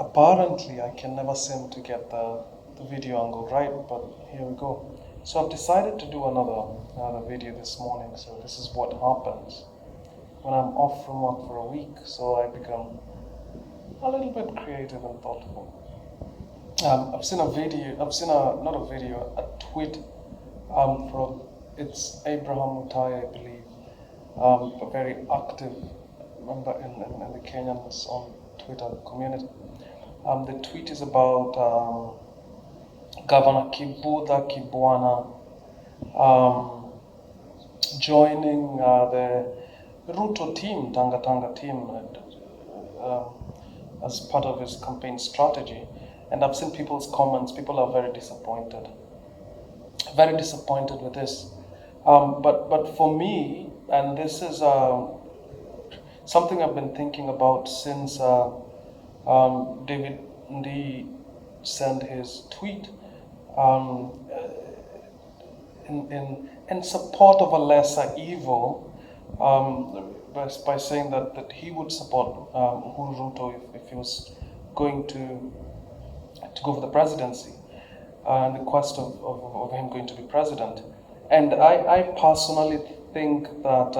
apparently I can never seem to get the video angle right, but here we go. So I've decided to do another video this morning. So this is what happens when I'm off from work for a week. So I become a little bit creative and thoughtful. I've seen a tweet from, it's Abraham Mutai, I believe, a very active member in the Kenyans on Twitter community. The tweet is about Governor Kibuda Kibwana joining the Ruto team, Tanga team, as part of his campaign strategy. And I've seen people's comments. People are very disappointed with this. But for me, and this is something I've been thinking about since David Ndi sent his tweet in support of a lesser evil, by saying that he would support Ruto if he was going to go for the presidency, in the quest of him going to be president. And I personally think that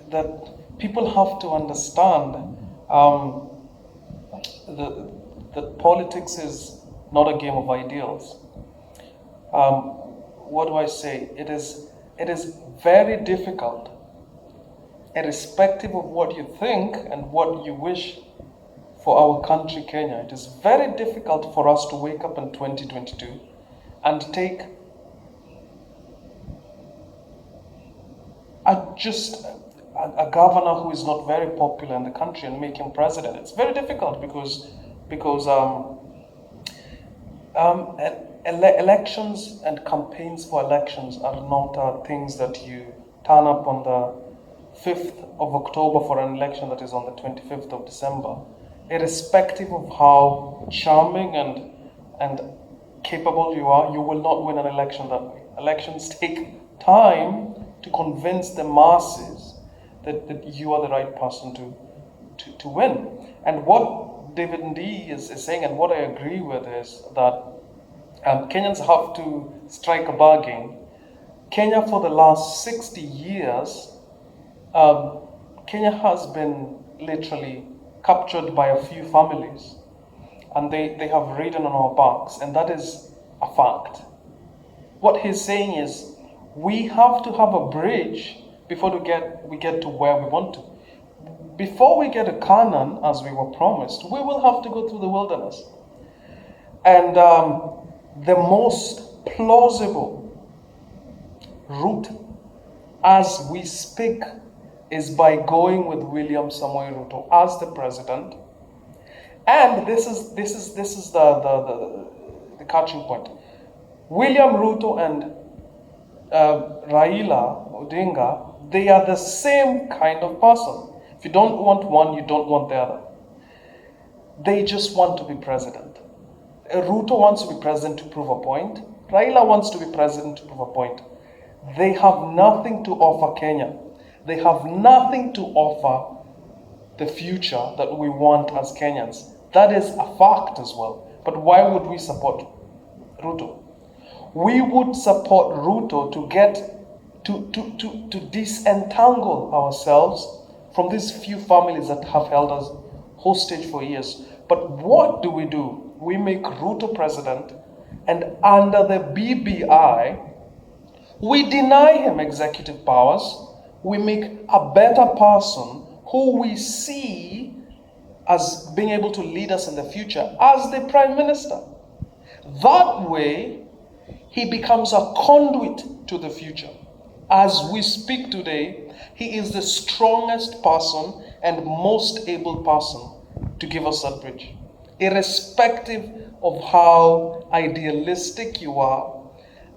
that people have to understand that politics is not a game of ideals. What do I say? It is very difficult, irrespective of what you think and what you wish for our country, Kenya. It is very difficult for us to wake up in 2022 and take a governor who is not very popular in the country and make him president. It's very difficult because elections and campaigns for elections are not things that you turn up on the 5th of October for an election that is on the 25th of December. Irrespective of how charming and capable you are, you will not win an election that way. Elections take time to convince the masses that you are the right person to win. And what David Ndi is saying, and what I agree with, is that Kenyans have to strike a bargain. Kenya, for the last 60 years, Kenya has been literally captured by a few families, and they have ridden on our backs, and that is a fact. What he's saying is we have to have a bridge before we get to where we want to. Before we get a Canaan, as we were promised, we will have to go through the wilderness. And the most plausible route as we speak is by going with William Samoei Ruto as the president. And this is the catching point. William Ruto and Raila Odinga, they are the same kind of person. If you don't want one, you don't want the other. They just want to be president. Ruto wants to be president to prove a point. Raila wants to be president to prove a point. They have nothing to offer Kenya. They have nothing to offer the future that we want as Kenyans. That is a fact as well. But why would we support Ruto? We would support Ruto to get to disentangle ourselves from these few families that have held us hostage for years. But what do? We make Ruto president, and under the BBI, we deny him executive powers. We make a better person who we see as being able to lead us in the future as the prime minister. That way, he becomes a conduit to the future. As we speak today, he is the strongest person and most able person to give us that bridge. Irrespective of how idealistic you are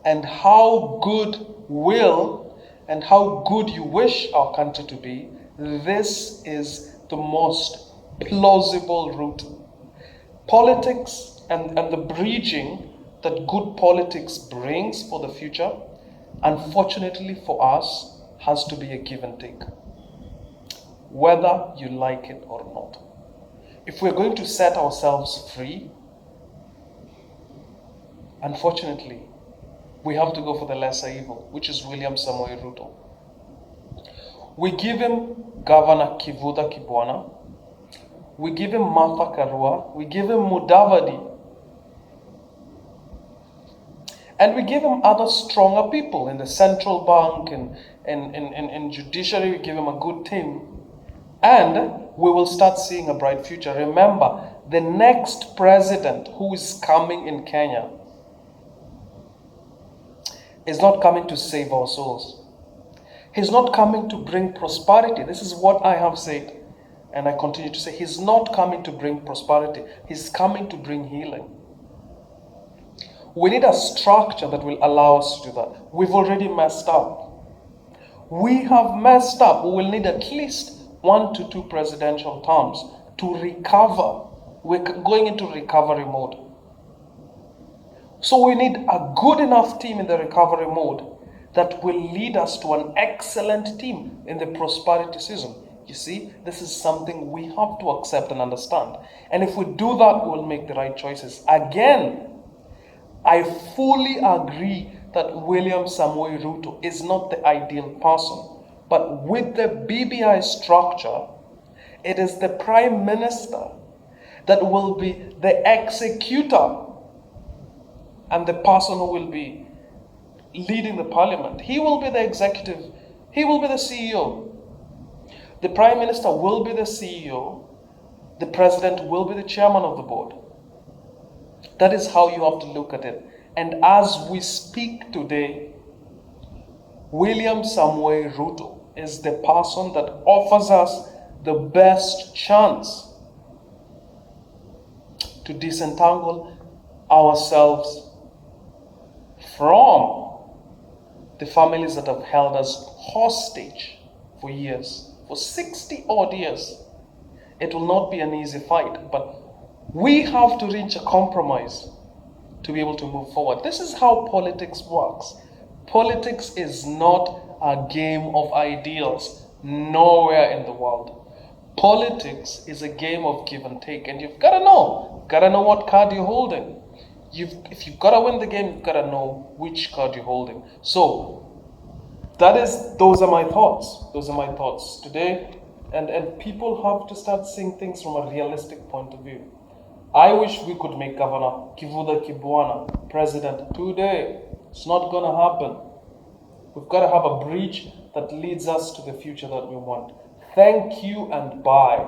and how good will and how good you wish our country to be, this is the most plausible route. Politics and the bridging that good politics brings for the future, unfortunately for us, has to be a give and take, whether you like it or not. If we're going to set ourselves free, unfortunately, we have to go for the lesser evil, which is William Samoei Ruto. We give him Governor Kivutha Kibwana, we give him Martha Karua, we give him Mudavadi, and we give him other stronger people in the central bank and in judiciary. We give him a good team. And we will start seeing a bright future. Remember, the next president who is coming in Kenya is not coming to save our souls. He's not coming to bring prosperity. This is what I have said, and I continue to say. He's not coming to bring prosperity. He's coming to bring healing. We need a structure that will allow us to do that. We've already messed up. We have messed up. We will need at least 1 to 2 presidential terms to recover. We're going into recovery mode. So we need a good enough team in the recovery mode that will lead us to an excellent team in the prosperity season. You see, this is something we have to accept and understand. And if we do that, we'll make the right choices. Again, I fully agree that William Samoei Ruto is not the ideal person. But with the BBI structure, it is the Prime Minister that will be the executor and the person who will be leading the parliament. He will be the executive. He will be the CEO. The Prime Minister will be the CEO. The President will be the chairman of the board. That is how you have to look at it. And as we speak today, William Samoei Ruto is the person that offers us the best chance to disentangle ourselves from the families that have held us hostage for years, for 60 odd years. It will not be an easy fight, but we have to reach a compromise to be able to move forward. This is how politics works. Politics is not a game of ideals nowhere in the world. Politics is a game of give and take, and you've got to know what card you're holding. If you've got to win the game, you've got to know which card you're holding. So those are my thoughts. Those are my thoughts today, and people have to start seeing things from a realistic point of view. I wish we could make Governor Kivutha Kibwana president today. It's not going to happen. We've got to have a bridge that leads us to the future that we want. Thank you and bye.